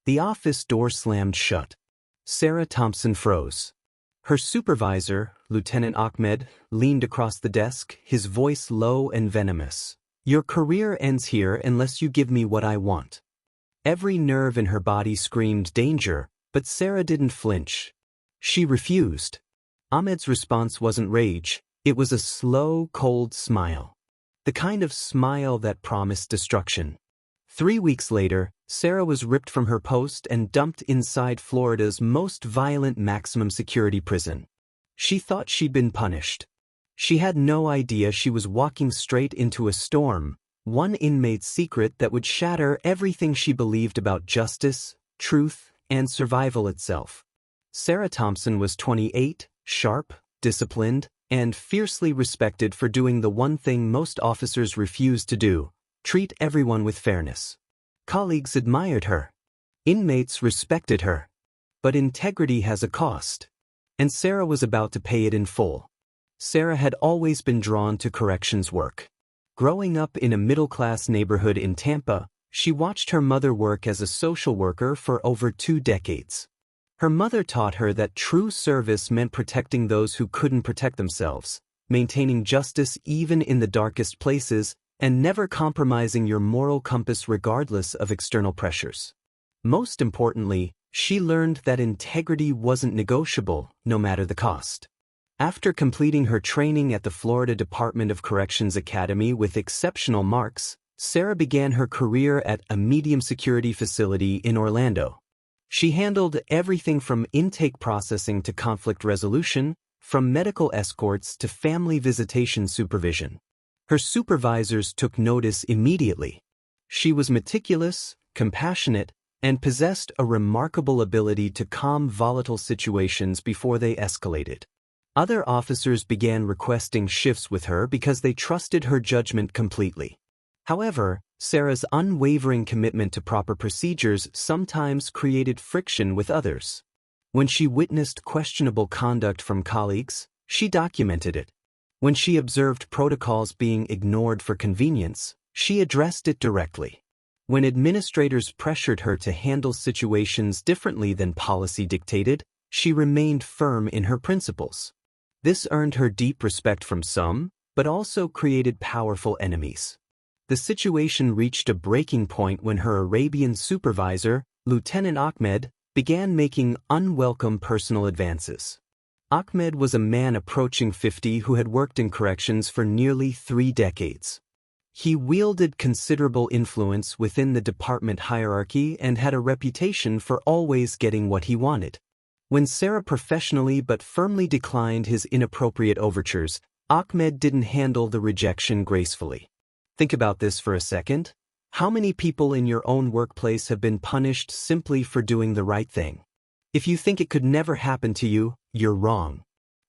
The office door slammed shut. Sarah Thompson froze. Her supervisor, Lieutenant Ahmed, leaned across the desk, his voice low and venomous. "Your career ends here unless you give me what I want." Every nerve in her body screamed danger, but Sarah didn't flinch. She refused. Ahmed's response wasn't rage, it was a slow, cold smile. The kind of smile that promised destruction. 3 weeks later, Sarah was ripped from her post and dumped inside Florida's most violent maximum security prison. She thought she'd been punished. She had no idea she was walking straight into a storm, one inmate's secret that would shatter everything she believed about justice, truth, and survival itself. Sarah Thompson was 28, sharp, disciplined, and fiercely respected for doing the one thing most officers refuse to do: treat everyone with fairness. Colleagues admired her. Inmates respected her. But integrity has a cost. And Sarah was about to pay it in full. Sarah had always been drawn to corrections work. Growing up in a middle-class neighborhood in Tampa, she watched her mother work as a social worker for over 2 decades. Her mother taught her that true service meant protecting those who couldn't protect themselves, maintaining justice even in the darkest places, and never compromising your moral compass regardless of external pressures. Most importantly, she learned that integrity wasn't negotiable, no matter the cost. After completing her training at the Florida Department of Corrections Academy with exceptional marks, Sarah began her career at a medium-security facility in Orlando. She handled everything from intake processing to conflict resolution, from medical escorts to family visitation supervision. Her supervisors took notice immediately. She was meticulous, compassionate, and possessed a remarkable ability to calm volatile situations before they escalated. Other officers began requesting shifts with her because they trusted her judgment completely. However, Sarah's unwavering commitment to proper procedures sometimes created friction with others. When she witnessed questionable conduct from colleagues, she documented it. When she observed protocols being ignored for convenience, she addressed it directly. When administrators pressured her to handle situations differently than policy dictated, she remained firm in her principles. This earned her deep respect from some, but also created powerful enemies. The situation reached a breaking point when her Arabian supervisor, Lieutenant Ahmed, began making unwelcome personal advances. Ahmed was a man approaching 50 who had worked in corrections for nearly 3 decades. He wielded considerable influence within the department hierarchy and had a reputation for always getting what he wanted. When Sarah professionally but firmly declined his inappropriate overtures, Ahmed didn't handle the rejection gracefully. Think about this for a second. How many people in your own workplace have been punished simply for doing the right thing? If you think it could never happen to you, you're wrong.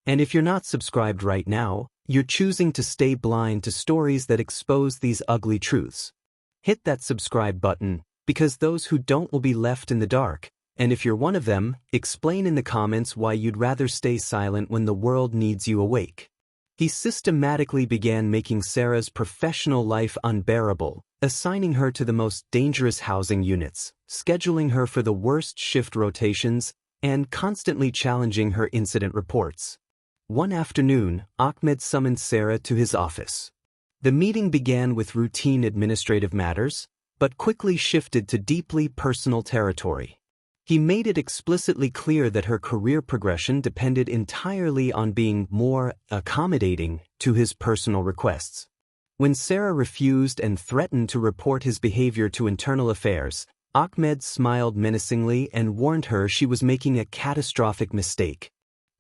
And if you're not subscribed right now, you're choosing to stay blind to stories that expose these ugly truths. Hit that subscribe button, because those who don't will be left in the dark. And if you're one of them, explain in the comments why you'd rather stay silent when the world needs you awake. He systematically began making Sarah's professional life unbearable, assigning her to the most dangerous housing units, scheduling her for the worst shift rotations, and constantly challenging her incident reports. One afternoon, Ahmed summoned Sarah to his office. The meeting began with routine administrative matters, but quickly shifted to deeply personal territory. He made it explicitly clear that her career progression depended entirely on being more accommodating to his personal requests. When Sarah refused and threatened to report his behavior to internal affairs, Ahmed smiled menacingly and warned her she was making a catastrophic mistake.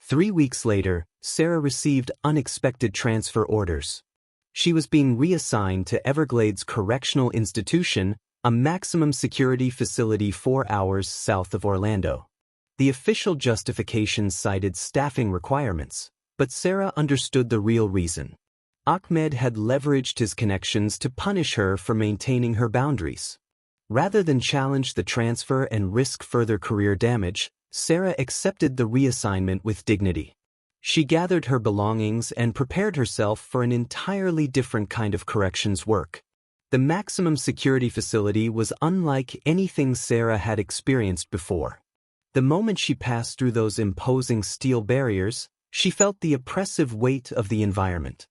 3 weeks later, Sarah received unexpected transfer orders. She was being reassigned to Everglades Correctional Institution, a maximum security facility 4 hours south of Orlando. The official justification cited staffing requirements, but Sarah understood the real reason. Ahmed had leveraged his connections to punish her for maintaining her boundaries. Rather than challenge the transfer and risk further career damage, Sarah accepted the reassignment with dignity. She gathered her belongings and prepared herself for an entirely different kind of corrections work. The maximum security facility was unlike anything Sarah had experienced before. The moment she passed through those imposing steel barriers, she felt the oppressive weight of the environment.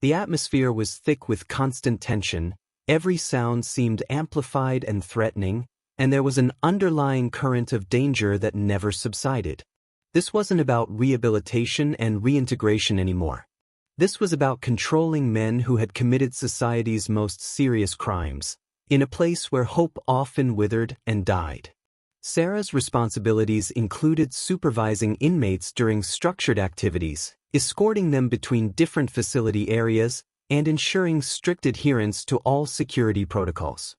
The atmosphere was thick with constant tension, every sound seemed amplified and threatening, and there was an underlying current of danger that never subsided. This wasn't about rehabilitation and reintegration anymore. This was about controlling men who had committed society's most serious crimes, in a place where hope often withered and died. Sarah's responsibilities included supervising inmates during structured activities, escorting them between different facility areas, and ensuring strict adherence to all security protocols.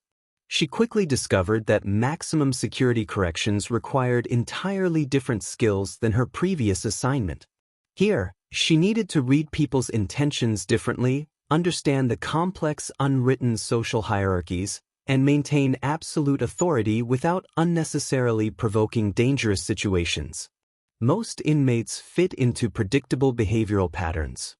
She quickly discovered that maximum security corrections required entirely different skills than her previous assignment. Here, she needed to read people's intentions differently, understand the complex unwritten social hierarchies, and maintain absolute authority without unnecessarily provoking dangerous situations. Most inmates fit into predictable behavioral patterns.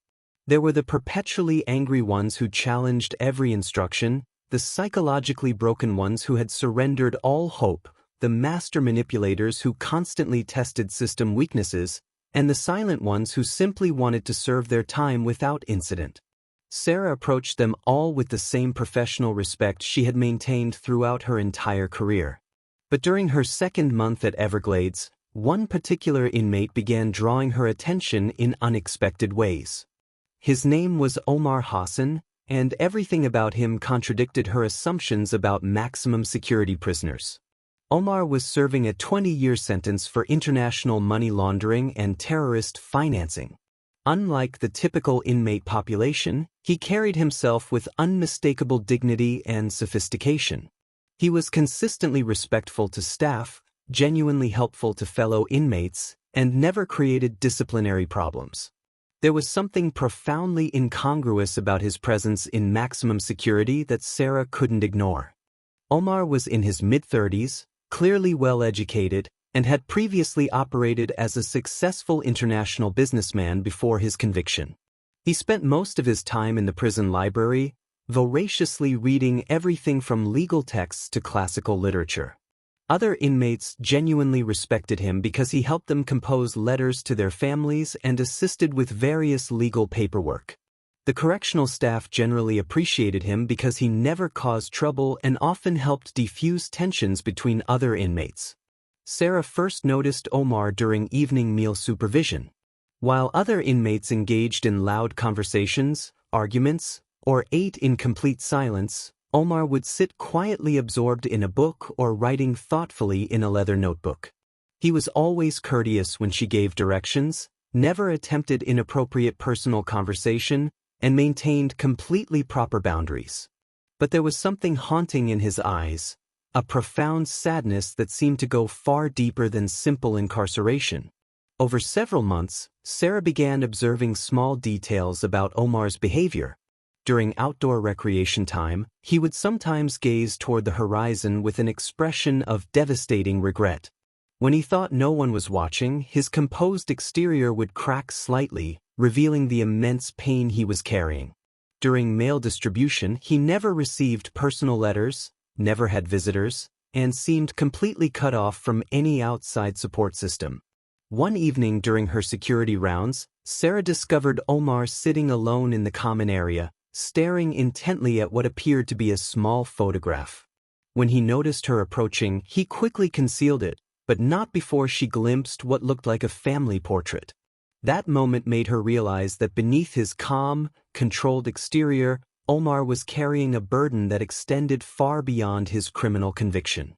There were the perpetually angry ones who challenged every instruction, the psychologically broken ones who had surrendered all hope, the master manipulators who constantly tested system weaknesses, and the silent ones who simply wanted to serve their time without incident. Sarah approached them all with the same professional respect she had maintained throughout her entire career. But during her second month at Everglades, one particular inmate began drawing her attention in unexpected ways. His name was Omar Hassan, and everything about him contradicted her assumptions about maximum security prisoners. Omar was serving a 20-year sentence for international money laundering and terrorist financing. Unlike the typical inmate population, he carried himself with unmistakable dignity and sophistication. He was consistently respectful to staff, genuinely helpful to fellow inmates, and never created disciplinary problems. There was something profoundly incongruous about his presence in maximum security that Sarah couldn't ignore. Omar was in his mid-30s, clearly well-educated, and had previously operated as a successful international businessman before his conviction. He spent most of his time in the prison library, voraciously reading everything from legal texts to classical literature. Other inmates genuinely respected him because he helped them compose letters to their families and assisted with various legal paperwork. The correctional staff generally appreciated him because he never caused trouble and often helped defuse tensions between other inmates. Sarah first noticed Omar during evening meal supervision. While other inmates engaged in loud conversations, arguments, or ate in complete silence, Omar would sit quietly absorbed in a book or writing thoughtfully in a leather notebook. He was always courteous when she gave directions, never attempted inappropriate personal conversation, and maintained completely proper boundaries. But there was something haunting in his eyes, a profound sadness that seemed to go far deeper than simple incarceration. Over several months, Sarah began observing small details about Omar's behavior. During outdoor recreation time, he would sometimes gaze toward the horizon with an expression of devastating regret. When he thought no one was watching, his composed exterior would crack slightly, revealing the immense pain he was carrying. During mail distribution, he never received personal letters, never had visitors, and seemed completely cut off from any outside support system. One evening during her security rounds, Sarah discovered Omar sitting alone in the common area, staring intently at what appeared to be a small photograph. When he noticed her approaching, he quickly concealed it, but not before she glimpsed what looked like a family portrait. That moment made her realize that beneath his calm, controlled exterior, Omar was carrying a burden that extended far beyond his criminal conviction.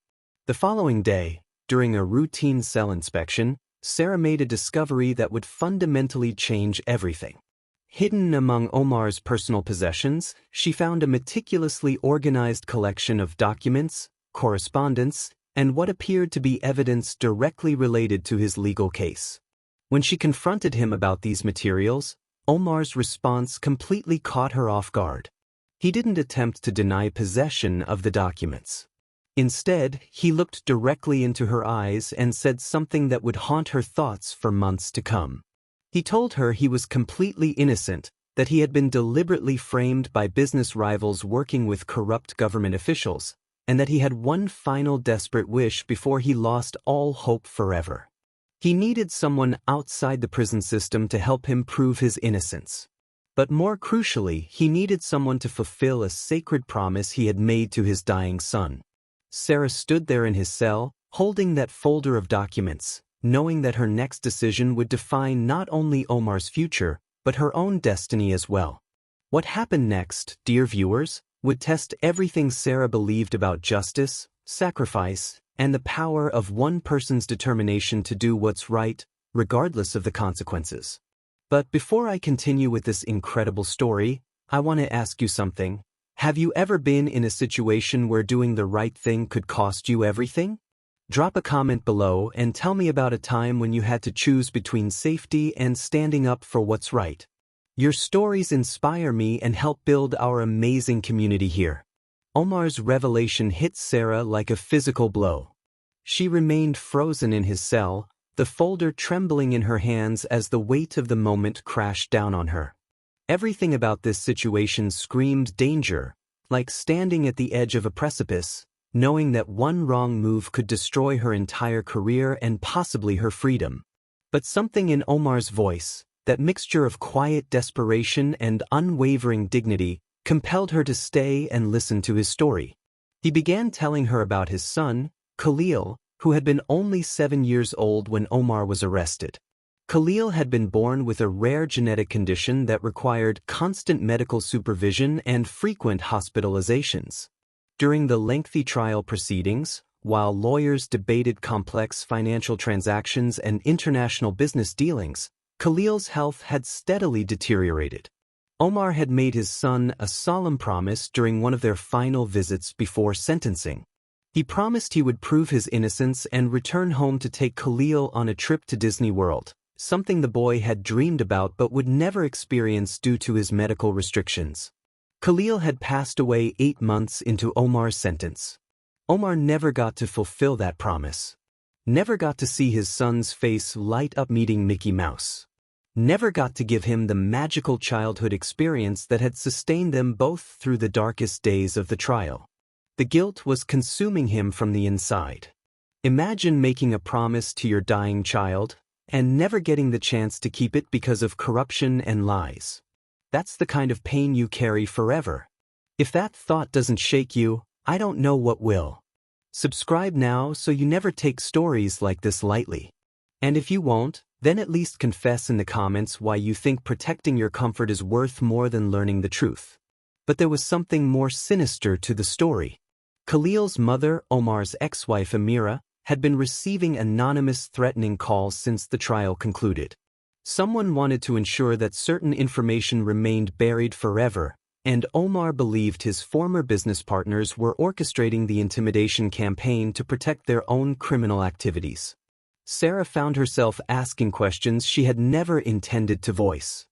The following day, during a routine cell inspection, Sarah made a discovery that would fundamentally change everything. Hidden among Omar's personal possessions, she found a meticulously organized collection of documents, correspondence, and what appeared to be evidence directly related to his legal case. When she confronted him about these materials, Omar's response completely caught her off guard. He didn't attempt to deny possession of the documents. Instead, he looked directly into her eyes and said something that would haunt her thoughts for months to come. He told her he was completely innocent, that he had been deliberately framed by business rivals working with corrupt government officials, and that he had one final desperate wish before he lost all hope forever. He needed someone outside the prison system to help him prove his innocence. But more crucially, he needed someone to fulfill a sacred promise he had made to his dying son. Sarah stood there in his cell, holding that folder of documents, knowing that her next decision would define not only Omar's future, but her own destiny as well. What happened next, dear viewers, would test everything Sarah believed about justice, sacrifice, and the power of one person's determination to do what's right, regardless of the consequences. But before I continue with this incredible story, I want to ask you something. Have you ever been in a situation where doing the right thing could cost you everything? Drop a comment below and tell me about a time when you had to choose between safety and standing up for what's right. Your stories inspire me and help build our amazing community here. Omar's revelation hit Sarah like a physical blow. She remained frozen in his cell, the folder trembling in her hands as the weight of the moment crashed down on her. Everything about this situation screamed danger, like standing at the edge of a precipice, knowing that one wrong move could destroy her entire career and possibly her freedom. But something in Omar's voice, that mixture of quiet desperation and unwavering dignity, compelled her to stay and listen to his story. He began telling her about his son, Khalil, who had been only 7 years old when Omar was arrested. Khalil had been born with a rare genetic condition that required constant medical supervision and frequent hospitalizations. During the lengthy trial proceedings, while lawyers debated complex financial transactions and international business dealings, Khalil's health had steadily deteriorated. Omar had made his son a solemn promise during one of their final visits before sentencing. He promised he would prove his innocence and return home to take Khalil on a trip to Disney World, something the boy had dreamed about but would never experience due to his medical restrictions. Khalil had passed away 8 months into Omar's sentence. Omar never got to fulfill that promise. Never got to see his son's face light up meeting Mickey Mouse. Never got to give him the magical childhood experience that had sustained them both through the darkest days of the trial. The guilt was consuming him from the inside. Imagine making a promise to your dying child and never getting the chance to keep it because of corruption and lies. That's the kind of pain you carry forever. If that thought doesn't shake you, I don't know what will. Subscribe now so you never take stories like this lightly. And if you won't, then at least confess in the comments why you think protecting your comfort is worth more than learning the truth. But there was something more sinister to the story. Khalil's mother, Omar's ex-wife Amira, had been receiving anonymous threatening calls since the trial concluded. Someone wanted to ensure that certain information remained buried forever, and Omar believed his former business partners were orchestrating the intimidation campaign to protect their own criminal activities. Sarah found herself asking questions she had never intended to voice.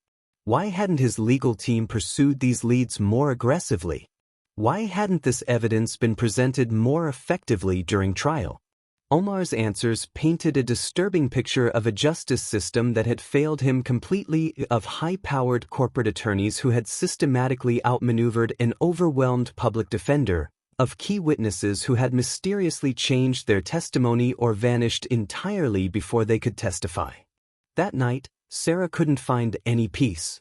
Why hadn't his legal team pursued these leads more aggressively? Why hadn't this evidence been presented more effectively during trial? Omar's answers painted a disturbing picture of a justice system that had failed him completely, of high-powered corporate attorneys who had systematically outmaneuvered an overwhelmed public defender, of key witnesses who had mysteriously changed their testimony or vanished entirely before they could testify. That night, Sarah couldn't find any peace.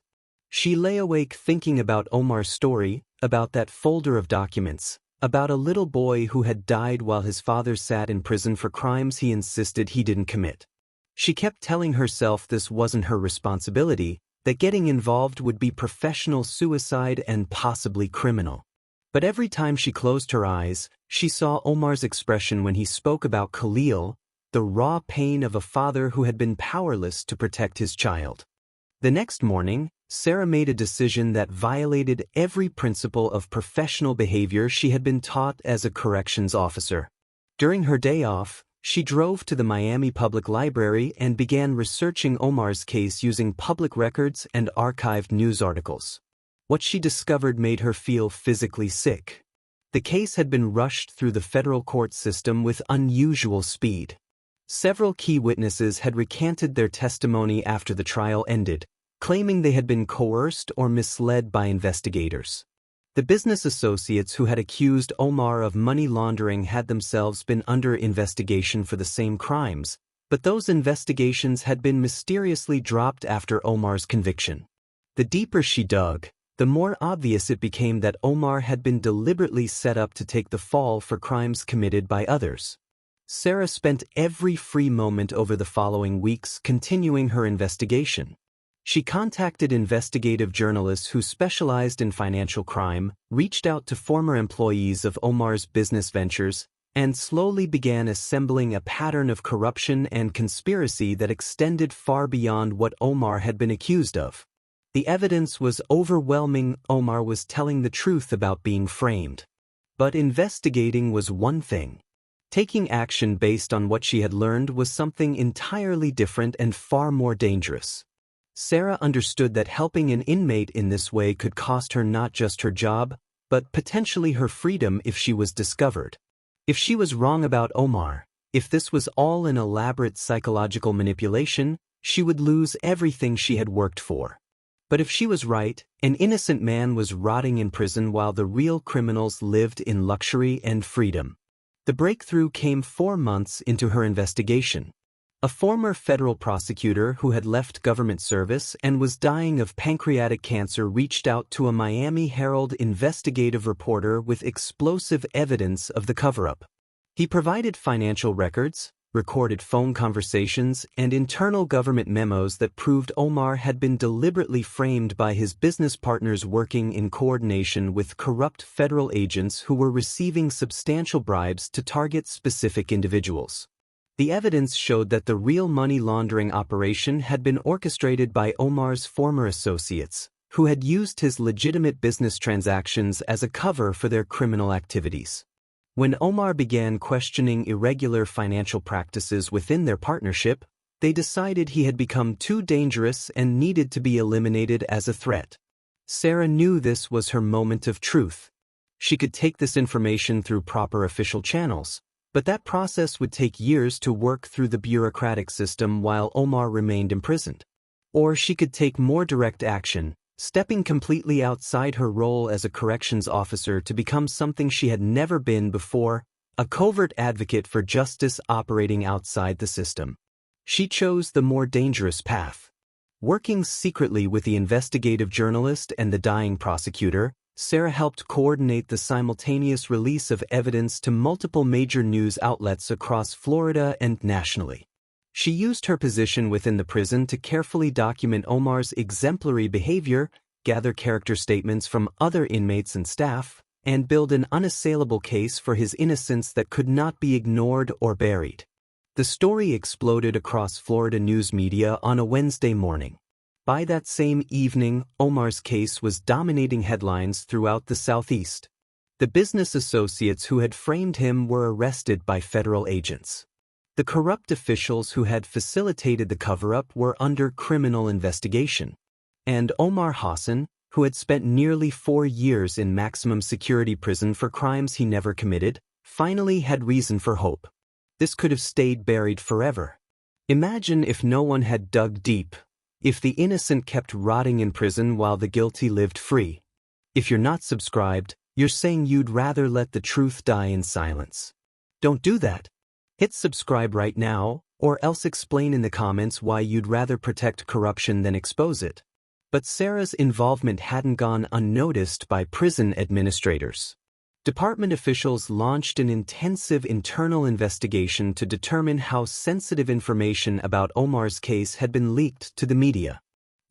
She lay awake thinking about Omar's story, about that folder of documents, about a little boy who had died while his father sat in prison for crimes he insisted he didn't commit. She kept telling herself this wasn't her responsibility, that getting involved would be professional suicide and possibly criminal. But every time she closed her eyes, she saw Omar's expression when he spoke about Khalil, the raw pain of a father who had been powerless to protect his child. The next morning, Sarah made a decision that violated every principle of professional behavior she had been taught as a corrections officer. During her day off, she drove to the Miami Public Library and began researching Omar's case using public records and archived news articles. What she discovered made her feel physically sick. The case had been rushed through the federal court system with unusual speed. Several key witnesses had recanted their testimony after the trial ended. claiming they had been coerced or misled by investigators. The business associates who had accused Omar of money laundering had themselves been under investigation for the same crimes, but those investigations had been mysteriously dropped after Omar's conviction. The deeper she dug, the more obvious it became that Omar had been deliberately set up to take the fall for crimes committed by others. Sarah spent every free moment over the following weeks continuing her investigation. She contacted investigative journalists who specialized in financial crime, reached out to former employees of Omar's business ventures, and slowly began assembling a pattern of corruption and conspiracy that extended far beyond what Omar had been accused of. The evidence was overwhelming. Omar was telling the truth about being framed. But investigating was one thing. Taking action based on what she had learned was something entirely different and far more dangerous. Sarah understood that helping an inmate in this way could cost her not just her job, but potentially her freedom if she was discovered. If she was wrong about Omar, if this was all an elaborate psychological manipulation, she would lose everything she had worked for. But if she was right, an innocent man was rotting in prison while the real criminals lived in luxury and freedom. The breakthrough came 4 months into her investigation. A former federal prosecutor who had left government service and was dying of pancreatic cancer reached out to a Miami Herald investigative reporter with explosive evidence of the cover-up. He provided financial records, recorded phone conversations, and internal government memos that proved Omar had been deliberately framed by his business partners working in coordination with corrupt federal agents who were receiving substantial bribes to target specific individuals. The evidence showed that the real money laundering operation had been orchestrated by Omar's former associates, who had used his legitimate business transactions as a cover for their criminal activities. When Omar began questioning irregular financial practices within their partnership, they decided he had become too dangerous and needed to be eliminated as a threat. Sarah knew this was her moment of truth. She could take this information through proper official channels, but that process would take years to work through the bureaucratic system while Omar remained imprisoned. Or she could take more direct action, stepping completely outside her role as a corrections officer to become something she had never been before, a covert advocate for justice operating outside the system. She chose the more dangerous path. Working secretly with the investigative journalist and the dying prosecutor, Sarah helped coordinate the simultaneous release of evidence to multiple major news outlets across Florida and nationally. She used her position within the prison to carefully document Omar's exemplary behavior, gather character statements from other inmates and staff, and build an unassailable case for his innocence that could not be ignored or buried. The story exploded across Florida news media on a Wednesday morning. By that same evening, Omar's case was dominating headlines throughout the Southeast. The business associates who had framed him were arrested by federal agents. The corrupt officials who had facilitated the cover-up were under criminal investigation. And Omar Hassan, who had spent nearly 4 years in maximum security prison for crimes he never committed, finally had reason for hope. This could have stayed buried forever. Imagine if no one had dug deep. If the innocent kept rotting in prison while the guilty lived free. If you're not subscribed, you're saying you'd rather let the truth die in silence. Don't do that. Hit subscribe right now, or else explain in the comments why you'd rather protect corruption than expose it. But Sarah's involvement hadn't gone unnoticed by prison administrators. Department officials launched an intensive internal investigation to determine how sensitive information about Omar's case had been leaked to the media.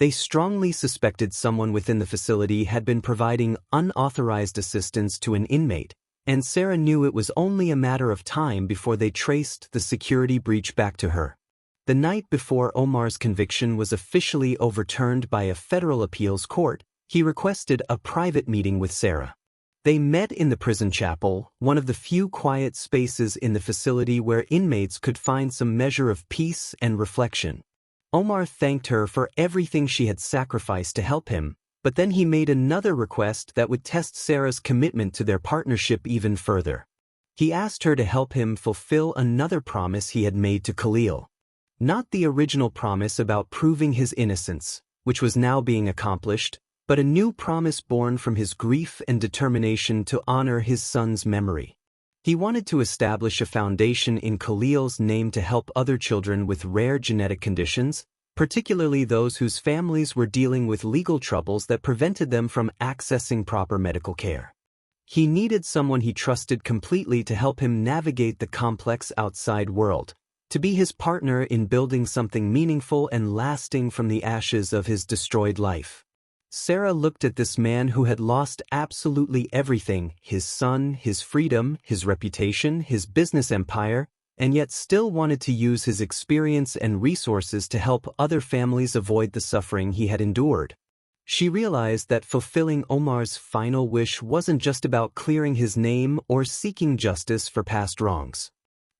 They strongly suspected someone within the facility had been providing unauthorized assistance to an inmate, and Sarah knew it was only a matter of time before they traced the security breach back to her. The night before Omar's conviction was officially overturned by a federal appeals court, he requested a private meeting with Sarah. They met in the prison chapel, one of the few quiet spaces in the facility where inmates could find some measure of peace and reflection. Omar thanked her for everything she had sacrificed to help him, but then he made another request that would test Sarah's commitment to their partnership even further. He asked her to help him fulfill another promise he had made to Khalil. Not the original promise about proving his innocence, which was now being accomplished, but a new promise born from his grief and determination to honor his son's memory. He wanted to establish a foundation in Khalil's name to help other children with rare genetic conditions, particularly those whose families were dealing with legal troubles that prevented them from accessing proper medical care. He needed someone he trusted completely to help him navigate the complex outside world, to be his partner in building something meaningful and lasting from the ashes of his destroyed life. Sarah looked at this man who had lost absolutely everything: his son, his freedom, his reputation, his business empire, and yet still wanted to use his experience and resources to help other families avoid the suffering he had endured. She realized that fulfilling Omar's final wish wasn't just about clearing his name or seeking justice for past wrongs.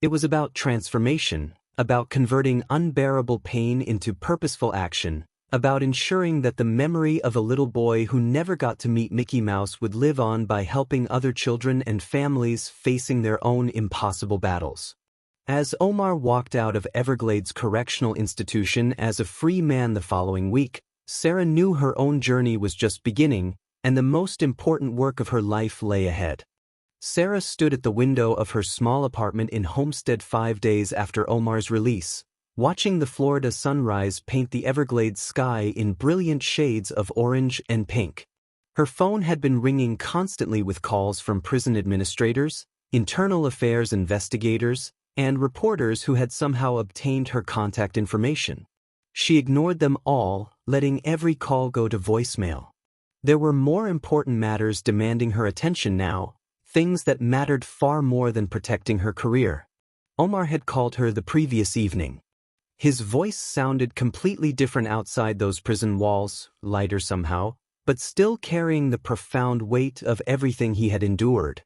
It was about transformation, about converting unbearable pain into purposeful action, about ensuring that the memory of a little boy who never got to meet Mickey Mouse would live on by helping other children and families facing their own impossible battles. As Omar walked out of Everglades Correctional Institution as a free man the following week, Sarah knew her own journey was just beginning, and the most important work of her life lay ahead. Sarah stood at the window of her small apartment in Homestead 5 days after Omar's release, watching the Florida sunrise paint the Everglades sky in brilliant shades of orange and pink. Her phone had been ringing constantly with calls from prison administrators, internal affairs investigators, and reporters who had somehow obtained her contact information. She ignored them all, letting every call go to voicemail. There were more important matters demanding her attention now, things that mattered far more than protecting her career. Omar had called her the previous evening. His voice sounded completely different outside those prison walls, lighter somehow, but still carrying the profound weight of everything he had endured.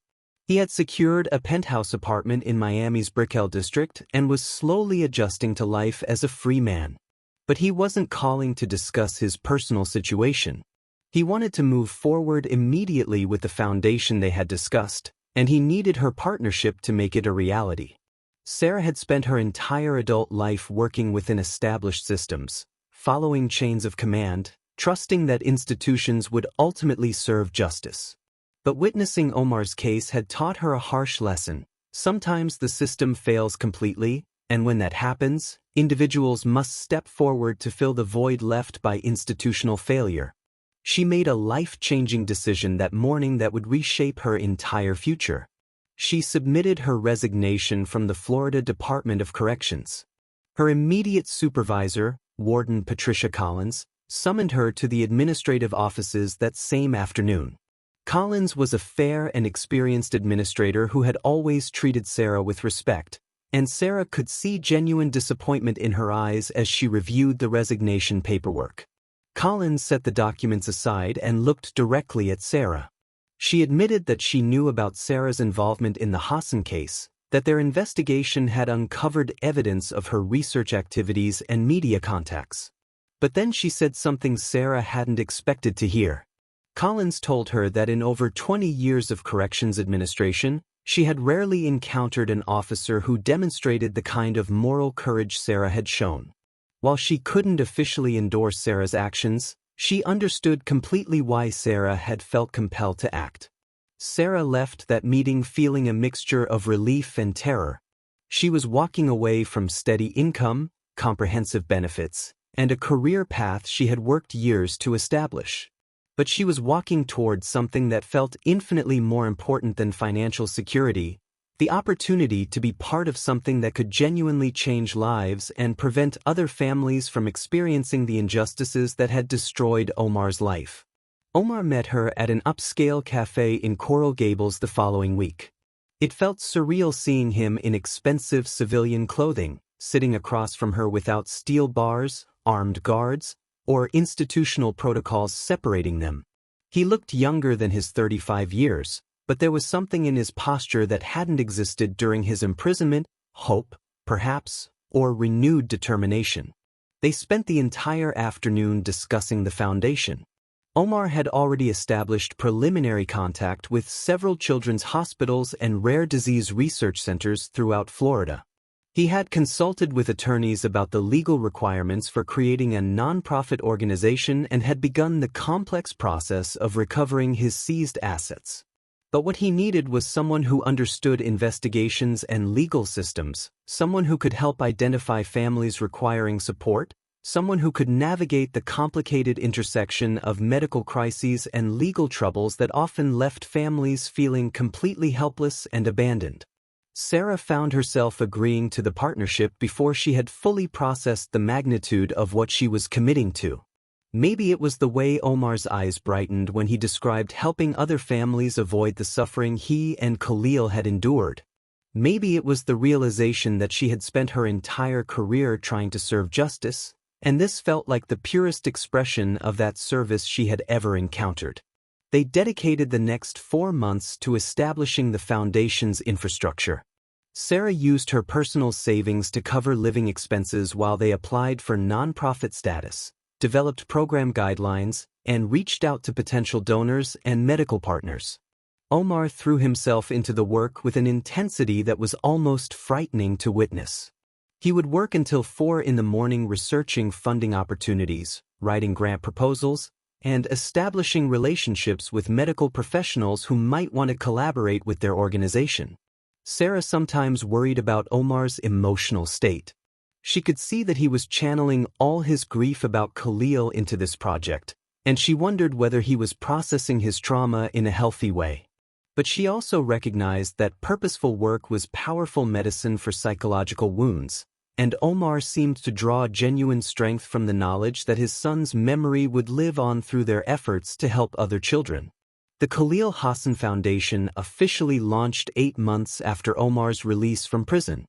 He had secured a penthouse apartment in Miami's Brickell district and was slowly adjusting to life as a free man. But he wasn't calling to discuss his personal situation. He wanted to move forward immediately with the foundation they had discussed, and he needed her partnership to make it a reality. Sarah had spent her entire adult life working within established systems, following chains of command, trusting that institutions would ultimately serve justice. But witnessing Omar's case had taught her a harsh lesson. Sometimes the system fails completely, and when that happens, individuals must step forward to fill the void left by institutional failure. She made a life-changing decision that morning that would reshape her entire future. She submitted her resignation from the Florida Department of Corrections. Her immediate supervisor, Warden Patricia Collins, summoned her to the administrative offices that same afternoon. Collins was a fair and experienced administrator who had always treated Sarah with respect, and Sarah could see genuine disappointment in her eyes as she reviewed the resignation paperwork. Collins set the documents aside and looked directly at Sarah. She admitted that she knew about Sarah's involvement in the Hassan case, that their investigation had uncovered evidence of her research activities and media contacts. But then she said something Sarah hadn't expected to hear. Collins told her that in over 20 years of corrections administration, she had rarely encountered an officer who demonstrated the kind of moral courage Sarah had shown. While she couldn't officially endorse Sarah's actions, she understood completely why Sarah had felt compelled to act. Sarah left that meeting feeling a mixture of relief and terror. She was walking away from steady income, comprehensive benefits, and a career path she had worked years to establish. But she was walking towards something that felt infinitely more important than financial security: the opportunity to be part of something that could genuinely change lives and prevent other families from experiencing the injustices that had destroyed Omar's life. Omar met her at an upscale cafe in Coral Gables the following week. It felt surreal seeing him in expensive civilian clothing, sitting across from her without steel bars, armed guards, or institutional protocols separating them. He looked younger than his 35 years, but there was something in his posture that hadn't existed during his imprisonment: hope, perhaps, or renewed determination. They spent the entire afternoon discussing the foundation. Omar had already established preliminary contact with several children's hospitals and rare disease research centers throughout Florida. He had consulted with attorneys about the legal requirements for creating a nonprofit organization and had begun the complex process of recovering his seized assets. But what he needed was someone who understood investigations and legal systems, someone who could help identify families requiring support, someone who could navigate the complicated intersection of medical crises and legal troubles that often left families feeling completely helpless and abandoned. Sarah found herself agreeing to the partnership before she had fully processed the magnitude of what she was committing to. Maybe it was the way Omar's eyes brightened when he described helping other families avoid the suffering he and Khalil had endured. Maybe it was the realization that she had spent her entire career trying to serve justice, and this felt like the purest expression of that service she had ever encountered. They dedicated the next 4 months to establishing the foundation's infrastructure. Sarah used her personal savings to cover living expenses while they applied for nonprofit status, developed program guidelines, and reached out to potential donors and medical partners. Omar threw himself into the work with an intensity that was almost frightening to witness. He would work until 4 in the morning researching funding opportunities, writing grant proposals, and establishing relationships with medical professionals who might want to collaborate with their organization. Sarah sometimes worried about Omar's emotional state. She could see that he was channeling all his grief about Khalil into this project, and she wondered whether he was processing his trauma in a healthy way. But she also recognized that purposeful work was powerful medicine for psychological wounds, and Omar seemed to draw genuine strength from the knowledge that his son's memory would live on through their efforts to help other children. The Khalil Hassan Foundation officially launched 8 months after Omar's release from prison.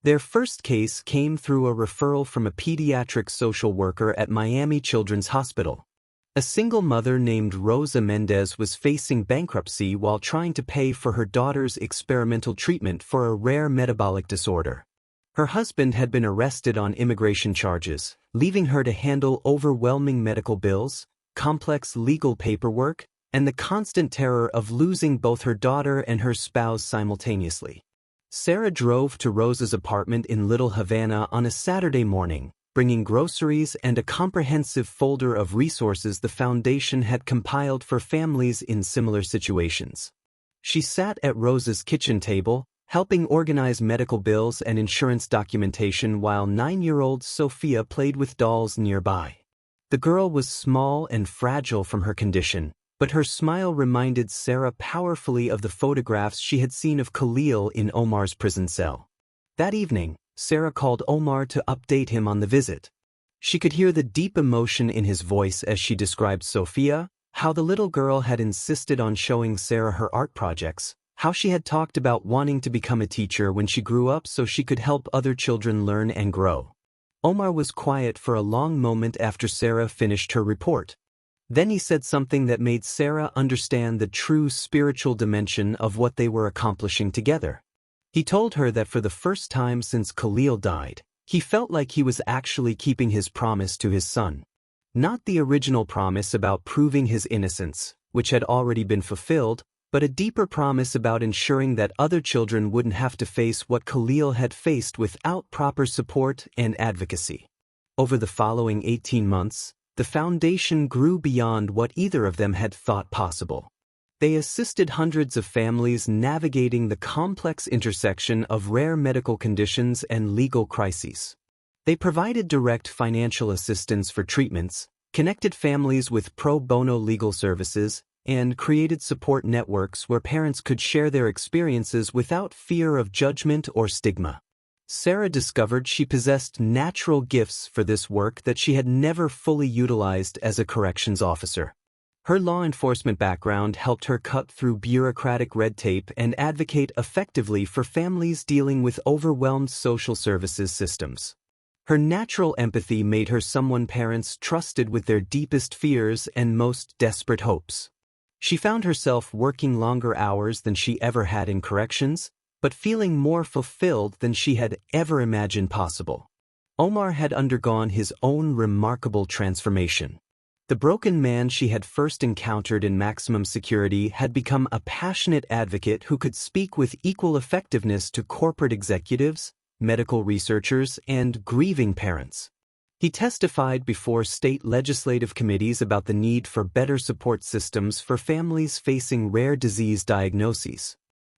Their first case came through a referral from a pediatric social worker at Miami Children's Hospital. A single mother named Rosa Mendez was facing bankruptcy while trying to pay for her daughter's experimental treatment for a rare metabolic disorder. Her husband had been arrested on immigration charges, leaving her to handle overwhelming medical bills, complex legal paperwork, and the constant terror of losing both her daughter and her spouse simultaneously. Sarah drove to Rosa's apartment in Little Havana on a Saturday morning, bringing groceries and a comprehensive folder of resources the foundation had compiled for families in similar situations. She sat at Rosa's kitchen table, helping organize medical bills and insurance documentation while 9-year-old Sophia played with dolls nearby. The girl was small and fragile from her condition, but her smile reminded Sarah powerfully of the photographs she had seen of Khalil in Omar's prison cell. That evening, Sarah called Omar to update him on the visit. She could hear the deep emotion in his voice as she described Sophia, how the little girl had insisted on showing Sarah her art projects, how she had talked about wanting to become a teacher when she grew up so she could help other children learn and grow. Omar was quiet for a long moment after Sarah finished her report. Then he said something that made Sarah understand the true spiritual dimension of what they were accomplishing together. He told her that for the first time since Khalil died, he felt like he was actually keeping his promise to his son. Not the original promise about proving his innocence, which had already been fulfilled, but a deeper promise about ensuring that other children wouldn't have to face what Khalil had faced without proper support and advocacy. Over the following 18 months, the foundation grew beyond what either of them had thought possible. They assisted hundreds of families navigating the complex intersection of rare medical conditions and legal crises. They provided direct financial assistance for treatments, connected families with pro bono legal services, and created support networks where parents could share their experiences without fear of judgment or stigma. Sarah discovered she possessed natural gifts for this work that she had never fully utilized as a corrections officer. Her law enforcement background helped her cut through bureaucratic red tape and advocate effectively for families dealing with overwhelmed social services systems. Her natural empathy made her someone parents trusted with their deepest fears and most desperate hopes. She found herself working longer hours than she ever had in corrections, but feeling more fulfilled than she had ever imagined possible. Omar had undergone his own remarkable transformation. The broken man she had first encountered in maximum security had become a passionate advocate who could speak with equal effectiveness to corporate executives, medical researchers, and grieving parents. He testified before state legislative committees about the need for better support systems for families facing rare disease diagnoses.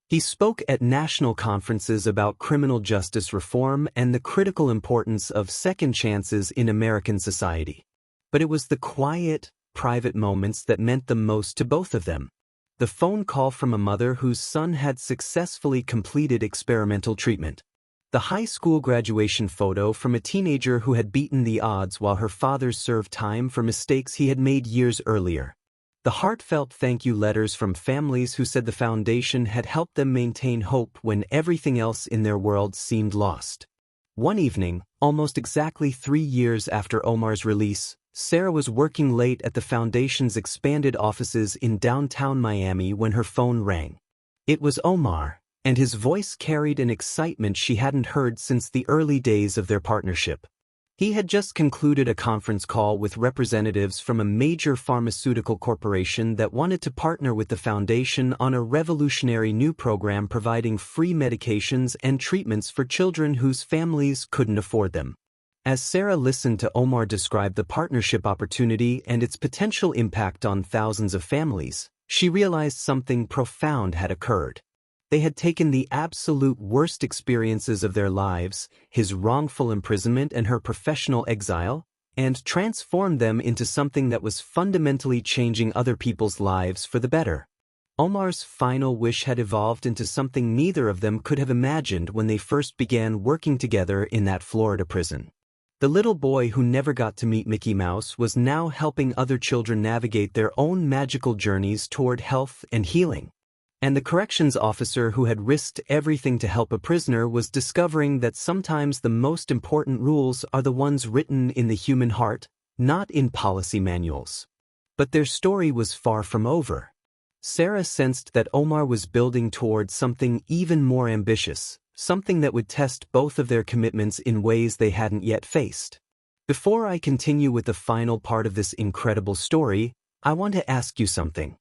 He spoke at national conferences about criminal justice reform and the critical importance of second chances in American society. But it was the quiet, private moments that meant the most to both of them. The phone call from a mother whose son had successfully completed experimental treatment. The high school graduation photo from a teenager who had beaten the odds while her father served time for mistakes he had made years earlier. The heartfelt thank you letters from families who said the foundation had helped them maintain hope when everything else in their world seemed lost. One evening, almost exactly 3 years after Omar's release, Sarah was working late at the foundation's expanded offices in downtown Miami when her phone rang. It was Omar, and his voice carried an excitement she hadn't heard since the early days of their partnership. He had just concluded a conference call with representatives from a major pharmaceutical corporation that wanted to partner with the foundation on a revolutionary new program providing free medications and treatments for children whose families couldn't afford them. As Sarah listened to Omar describe the partnership opportunity and its potential impact on thousands of families, she realized something profound had occurred. They had taken the absolute worst experiences of their lives, his wrongful imprisonment and her professional exile, and transformed them into something that was fundamentally changing other people's lives for the better. Omar's final wish had evolved into something neither of them could have imagined when they first began working together in that Florida prison. The little boy who never got to meet Mickey Mouse was now helping other children navigate their own magical journeys toward health and healing. And the corrections officer who had risked everything to help a prisoner was discovering that sometimes the most important rules are the ones written in the human heart, not in policy manuals. But their story was far from over. Sarah sensed that Omar was building toward something even more ambitious, something that would test both of their commitments in ways they hadn't yet faced. Before I continue with the final part of this incredible story, I want to ask you something.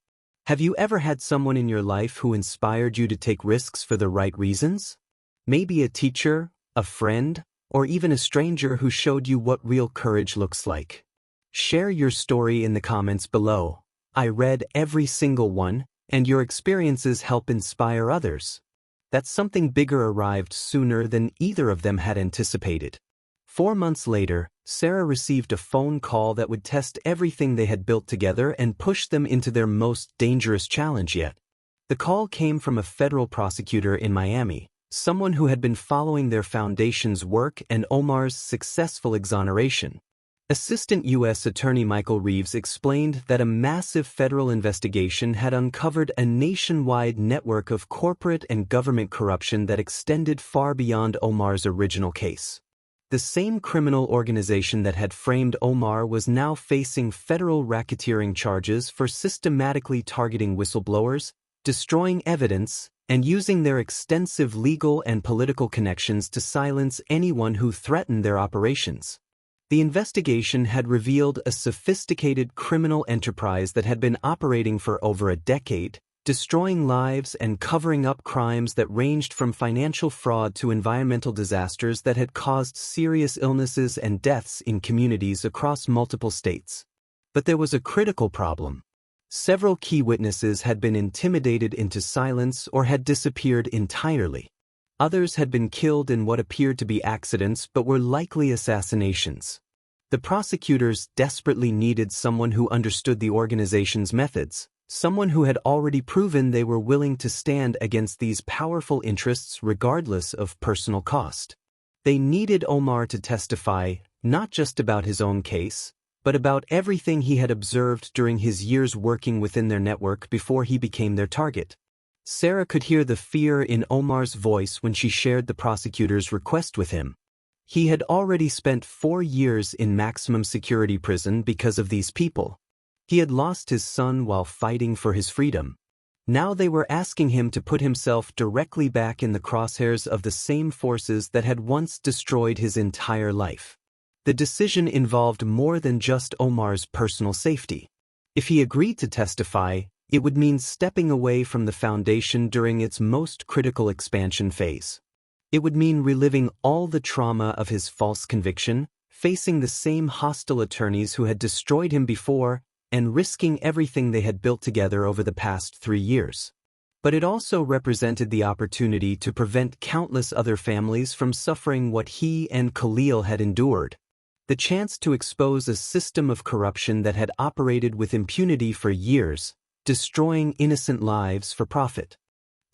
Have you ever had someone in your life who inspired you to take risks for the right reasons? Maybe a teacher, a friend, or even a stranger who showed you what real courage looks like. Share your story in the comments below. I read every single one, and your experiences help inspire others. That something bigger arrived sooner than either of them had anticipated. 4 months later, Sarah received a phone call that would test everything they had built together and push them into their most dangerous challenge yet. The call came from a federal prosecutor in Miami, someone who had been following their foundation's work and Omar's successful exoneration. Assistant U.S. Attorney Michael Reeves explained that a massive federal investigation had uncovered a nationwide network of corporate and government corruption that extended far beyond Omar's original case. The same criminal organization that had framed Omar was now facing federal racketeering charges for systematically targeting whistleblowers, destroying evidence, and using their extensive legal and political connections to silence anyone who threatened their operations. The investigation had revealed a sophisticated criminal enterprise that had been operating for over a decade, destroying lives and covering up crimes that ranged from financial fraud to environmental disasters that had caused serious illnesses and deaths in communities across multiple states. But there was a critical problem. Several key witnesses had been intimidated into silence or had disappeared entirely. Others had been killed in what appeared to be accidents but were likely assassinations. The prosecutors desperately needed someone who understood the organization's methods, someone who had already proven they were willing to stand against these powerful interests regardless of personal cost. They needed Omar to testify, not just about his own case, but about everything he had observed during his years working within their network before he became their target. Sarah could hear the fear in Omar's voice when she shared the prosecutor's request with him. He had already spent 4 years in maximum security prison because of these people. He had lost his son while fighting for his freedom. Now they were asking him to put himself directly back in the crosshairs of the same forces that had once destroyed his entire life. The decision involved more than just Omar's personal safety. If he agreed to testify, it would mean stepping away from the foundation during its most critical expansion phase. It would mean reliving all the trauma of his false conviction, facing the same hostile attorneys who had destroyed him before, and risking everything they had built together over the past 3 years. But it also represented the opportunity to prevent countless other families from suffering what he and Khalil had endured. The chance to expose a system of corruption that had operated with impunity for years, destroying innocent lives for profit.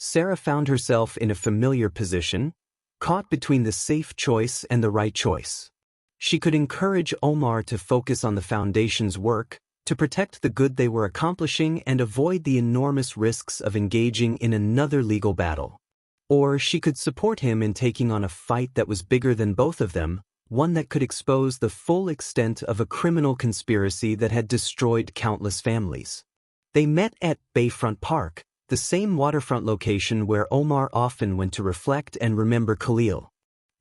Sarah found herself in a familiar position, caught between the safe choice and the right choice. She could encourage Omar to focus on the Foundation's work, to protect the good they were accomplishing and avoid the enormous risks of engaging in another legal battle. Or she could support him in taking on a fight that was bigger than both of them, one that could expose the full extent of a criminal conspiracy that had destroyed countless families. They met at Bayfront Park, the same waterfront location where Omar often went to reflect and remember Khalil.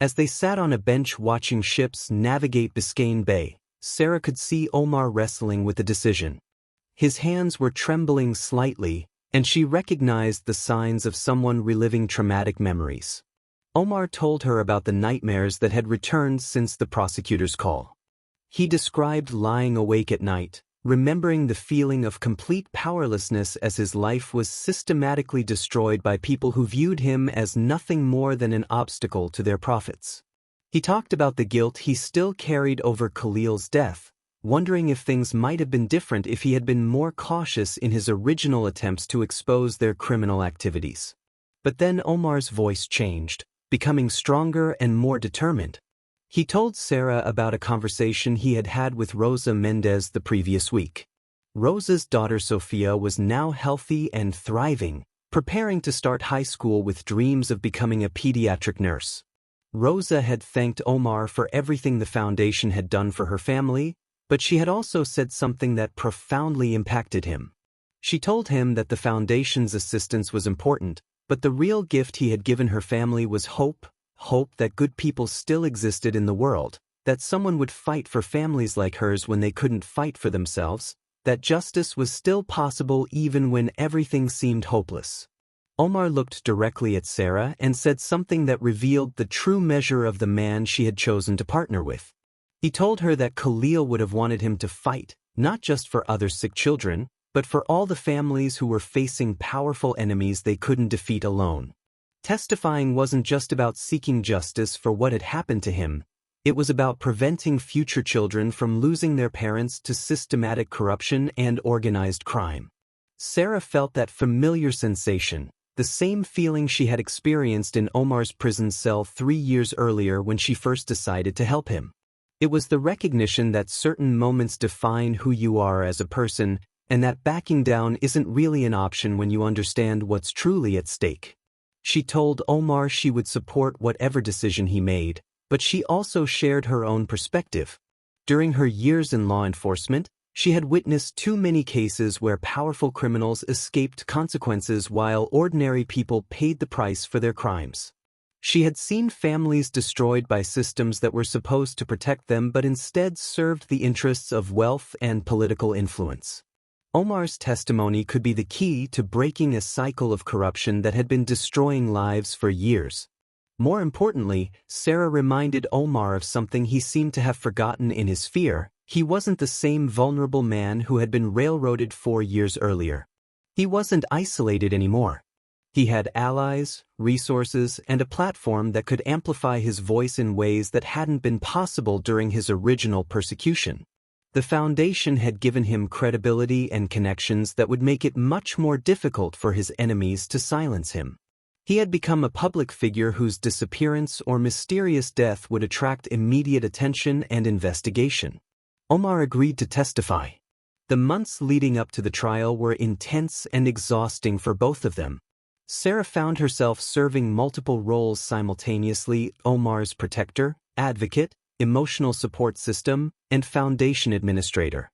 As they sat on a bench watching ships navigate Biscayne Bay, Sarah could see Omar wrestling with a decision. His hands were trembling slightly, and she recognized the signs of someone reliving traumatic memories. Omar told her about the nightmares that had returned since the prosecutor's call. He described lying awake at night, remembering the feeling of complete powerlessness as his life was systematically destroyed by people who viewed him as nothing more than an obstacle to their profits. He talked about the guilt he still carried over Khalil's death, wondering if things might have been different if he had been more cautious in his original attempts to expose their criminal activities. But then Omar's voice changed, becoming stronger and more determined. He told Sarah about a conversation he had had with Rosa Mendez the previous week. Rosa's daughter Sophia was now healthy and thriving, preparing to start high school with dreams of becoming a pediatric nurse. Rosa had thanked Omar for everything the Foundation had done for her family, but she had also said something that profoundly impacted him. She told him that the Foundation's assistance was important, but the real gift he had given her family was hope that good people still existed in the world, that someone would fight for families like hers when they couldn't fight for themselves, that justice was still possible even when everything seemed hopeless. Omar looked directly at Sarah and said something that revealed the true measure of the man she had chosen to partner with. He told her that Khalil would have wanted him to fight, not just for other sick children, but for all the families who were facing powerful enemies they couldn't defeat alone. Testifying wasn't just about seeking justice for what had happened to him, it was about preventing future children from losing their parents to systematic corruption and organized crime. Sarah felt that familiar sensation, the same feeling she had experienced in Omar's prison cell 3 years earlier when she first decided to help him. It was the recognition that certain moments define who you are as a person, and that backing down isn't really an option when you understand what's truly at stake. She told Omar she would support whatever decision he made, but she also shared her own perspective. During her years in law enforcement, she had witnessed too many cases where powerful criminals escaped consequences while ordinary people paid the price for their crimes. She had seen families destroyed by systems that were supposed to protect them but instead served the interests of wealth and political influence. Omar's testimony could be the key to breaking a cycle of corruption that had been destroying lives for years. More importantly, Sarah reminded Omar of something he seemed to have forgotten in his fear. He wasn't the same vulnerable man who had been railroaded 4 years earlier. He wasn't isolated anymore. He had allies, resources, and a platform that could amplify his voice in ways that hadn't been possible during his original persecution. The Foundation had given him credibility and connections that would make it much more difficult for his enemies to silence him. He had become a public figure whose disappearance or mysterious death would attract immediate attention and investigation. Omar agreed to testify. The months leading up to the trial were intense and exhausting for both of them. Sarah found herself serving multiple roles simultaneously: Omar's protector, advocate, emotional support system, and Foundation administrator.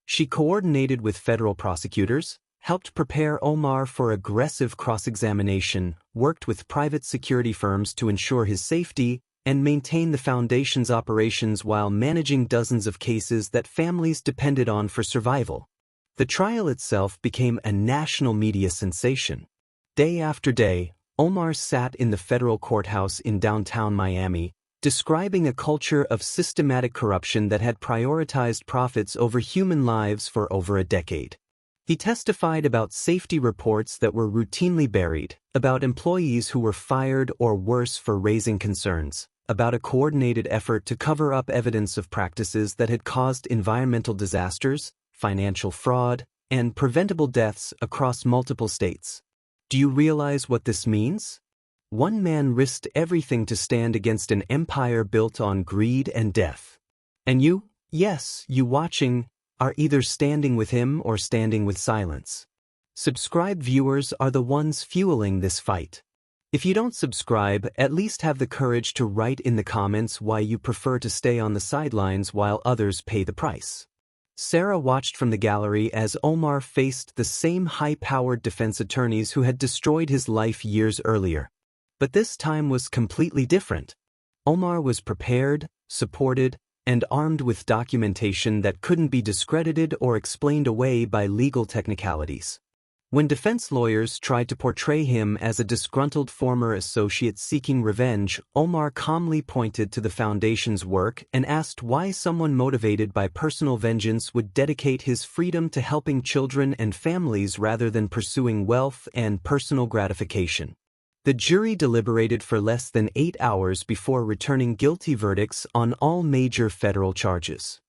She coordinated with federal prosecutors, helped prepare Omar for aggressive cross-examination, worked with private security firms to ensure his safety, and maintain the Foundation's operations while managing dozens of cases that families depended on for survival. The trial itself became a national media sensation. Day after day, Omar sat in the federal courthouse in downtown Miami, describing a culture of systematic corruption that had prioritized profits over human lives for over a decade. He testified about safety reports that were routinely buried, about employees who were fired or worse for raising concerns, about a coordinated effort to cover up evidence of practices that had caused environmental disasters, financial fraud, and preventable deaths across multiple states. Do you realize what this means? One man risked everything to stand against an empire built on greed and death. And you, yes, you watching, are either standing with him or standing with silence. Subscribed viewers are the ones fueling this fight. If you don't subscribe, at least have the courage to write in the comments why you prefer to stay on the sidelines while others pay the price. Sarah watched from the gallery as Omar faced the same high-powered defense attorneys who had destroyed his life years earlier. But this time was completely different. Omar was prepared, supported, and armed with documentation that couldn't be discredited or explained away by legal technicalities. When defense lawyers tried to portray him as a disgruntled former associate seeking revenge, Omar calmly pointed to the foundation's work and asked why someone motivated by personal vengeance would dedicate his freedom to helping children and families rather than pursuing wealth and personal gratification. The jury deliberated for less than 8 hours before returning guilty verdicts on all major federal charges.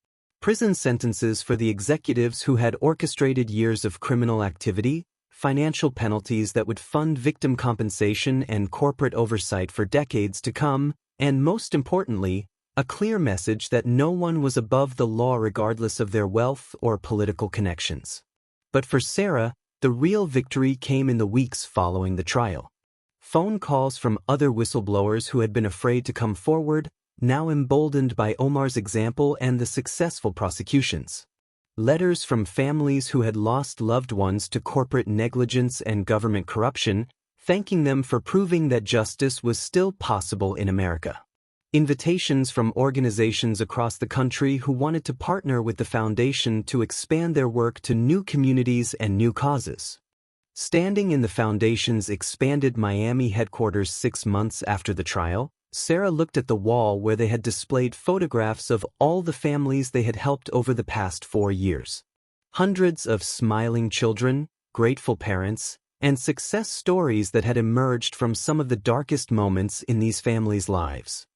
Prison sentences for the executives who had orchestrated years of criminal activity, financial penalties that would fund victim compensation and corporate oversight for decades to come, and most importantly, a clear message that no one was above the law regardless of their wealth or political connections. But for Sarah, the real victory came in the weeks following the trial. Phone calls from other whistleblowers who had been afraid to come forward, now emboldened by Omar's example and the successful prosecutions. Letters from families who had lost loved ones to corporate negligence and government corruption, thanking them for proving that justice was still possible in America. Invitations from organizations across the country who wanted to partner with the foundation to expand their work to new communities and new causes. Standing in the foundation's expanded Miami headquarters 6 months after the trial, Sarah looked at the wall where they had displayed photographs of all the families they had helped over the past 4 years. Hundreds of smiling children, grateful parents, and success stories that had emerged from some of the darkest moments in these families' lives.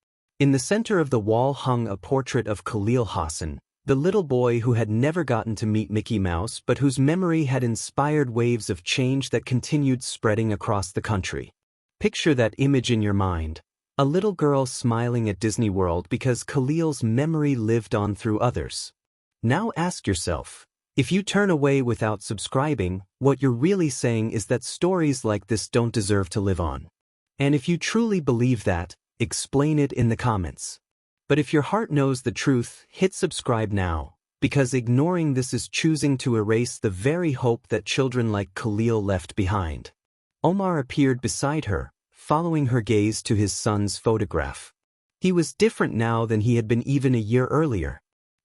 In the center of the wall hung a portrait of Khalil Hassan, the little boy who had never gotten to meet Mickey Mouse but whose memory had inspired waves of change that continued spreading across the country. Picture that image in your mind, a little girl smiling at Disney World because Khalil's memory lived on through others. Now ask yourself, if you turn away without subscribing, what you're really saying is that stories like this don't deserve to live on. And if you truly believe that, explain it in the comments. But if your heart knows the truth, hit subscribe now, because ignoring this is choosing to erase the very hope that children like Khalil left behind. Omar appeared beside her, following her gaze to his son's photograph. He was different now than he had been even a year earlier.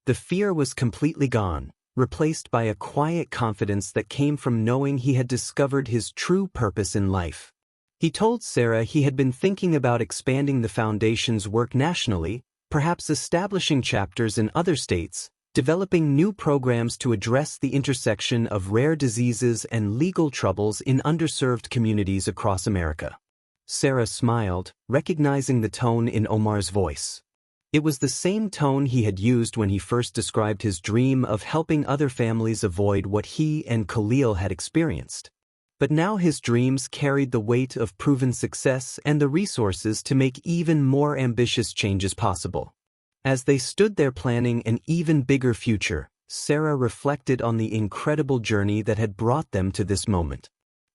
The fear was completely gone, replaced by a quiet confidence that came from knowing he had discovered his true purpose in life. He told Sarah he had been thinking about expanding the foundation's work nationally, perhaps establishing chapters in other states, developing new programs to address the intersection of rare diseases and legal troubles in underserved communities across America. Sarah smiled, recognizing the tone in Omar's voice. It was the same tone he had used when he first described his dream of helping other families avoid what he and Khalil had experienced. But now his dreams carried the weight of proven success and the resources to make even more ambitious changes possible. As they stood there planning an even bigger future, Sarah reflected on the incredible journey that had brought them to this moment.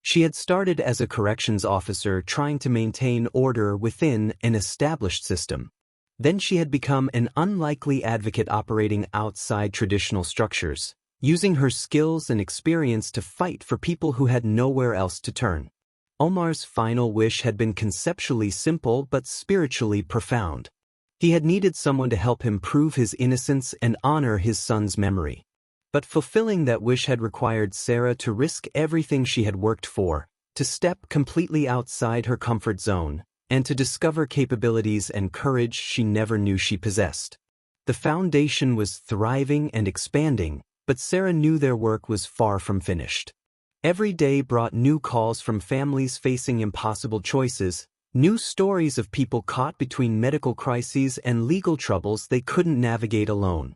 She had started as a corrections officer trying to maintain order within an established system. Then she had become an unlikely advocate operating outside traditional structures, using her skills and experience to fight for people who had nowhere else to turn. Omar's final wish had been conceptually simple but spiritually profound. He had needed someone to help him prove his innocence and honor his son's memory. But fulfilling that wish had required Sarah to risk everything she had worked for, to step completely outside her comfort zone, and to discover capabilities and courage she never knew she possessed. The foundation was thriving and expanding, but Sarah knew their work was far from finished. Every day brought new calls from families facing impossible choices, new stories of people caught between medical crises and legal troubles they couldn't navigate alone.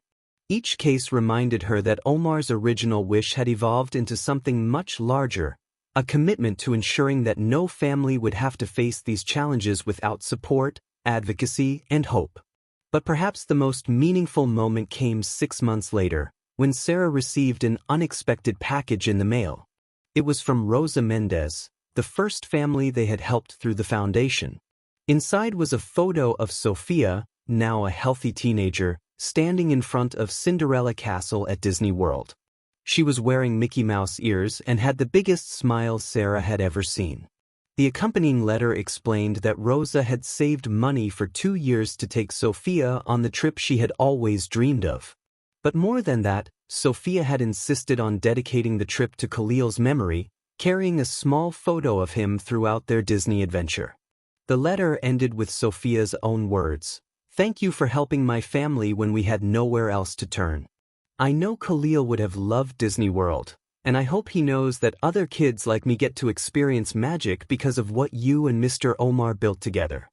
Each case reminded her that Omar's original wish had evolved into something much larger, a commitment to ensuring that no family would have to face these challenges without support, advocacy, and hope. But perhaps the most meaningful moment came 6 months later, when Sarah received an unexpected package in the mail. It was from Rosa Mendez, the first family they had helped through the foundation. Inside was a photo of Sophia, now a healthy teenager, standing in front of Cinderella Castle at Disney World. She was wearing Mickey Mouse ears and had the biggest smile Sarah had ever seen. The accompanying letter explained that Rosa had saved money for 2 years to take Sophia on the trip she had always dreamed of. But more than that, Sophia had insisted on dedicating the trip to Khalil's memory, carrying a small photo of him throughout their Disney adventure. The letter ended with Sophia's own words, "Thank you for helping my family when we had nowhere else to turn. I know Khalil would have loved Disney World, and I hope he knows that other kids like me get to experience magic because of what you and Mr. Omar built together."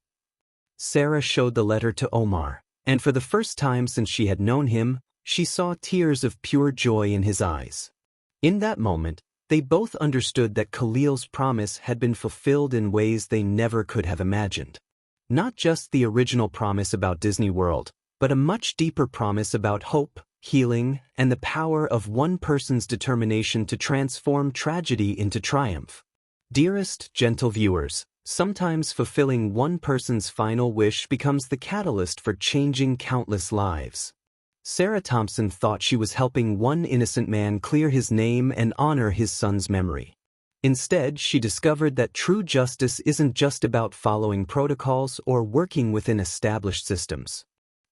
Sarah showed the letter to Omar, and for the first time since she had known him, she saw tears of pure joy in his eyes. In that moment, they both understood that Khalil's promise had been fulfilled in ways they never could have imagined. Not just the original promise about Disney World, but a much deeper promise about hope, healing, and the power of one person's determination to transform tragedy into triumph. Dearest, gentle viewers, sometimes fulfilling one person's final wish becomes the catalyst for changing countless lives. Sarah Thompson thought she was helping one innocent man clear his name and honor his son's memory. Instead, she discovered that true justice isn't just about following protocols or working within established systems.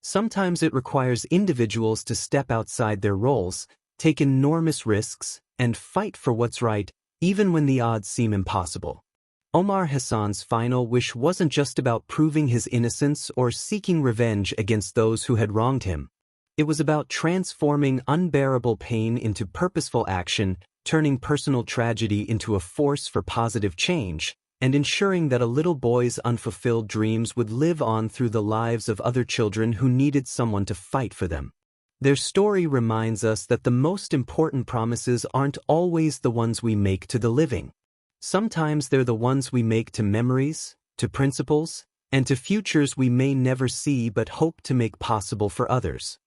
Sometimes it requires individuals to step outside their roles, take enormous risks, and fight for what's right, even when the odds seem impossible. Omar Hassan's final wish wasn't just about proving his innocence or seeking revenge against those who had wronged him. It was about transforming unbearable pain into purposeful action, turning personal tragedy into a force for positive change, and ensuring that a little boy's unfulfilled dreams would live on through the lives of other children who needed someone to fight for them. Their story reminds us that the most important promises aren't always the ones we make to the living. Sometimes they're the ones we make to memories, to principles, and to futures we may never see but hope to make possible for others.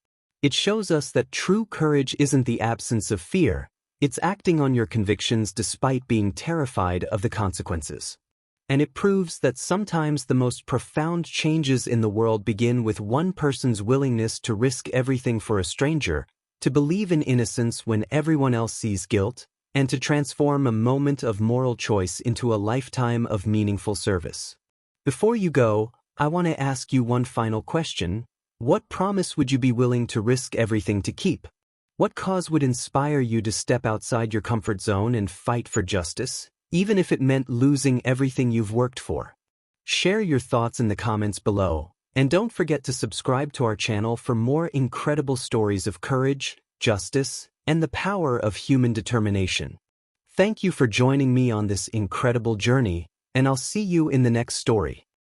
It shows us that true courage isn't the absence of fear, it's acting on your convictions despite being terrified of the consequences. And it proves that sometimes the most profound changes in the world begin with one person's willingness to risk everything for a stranger, to believe in innocence when everyone else sees guilt, and to transform a moment of moral choice into a lifetime of meaningful service. Before you go, I want to ask you one final question. What promise would you be willing to risk everything to keep? What cause would inspire you to step outside your comfort zone and fight for justice, even if it meant losing everything you've worked for? Share your thoughts in the comments below, and don't forget to subscribe to our channel for more incredible stories of courage, justice, and the power of human determination. Thank you for joining me on this incredible journey, and I'll see you in the next story.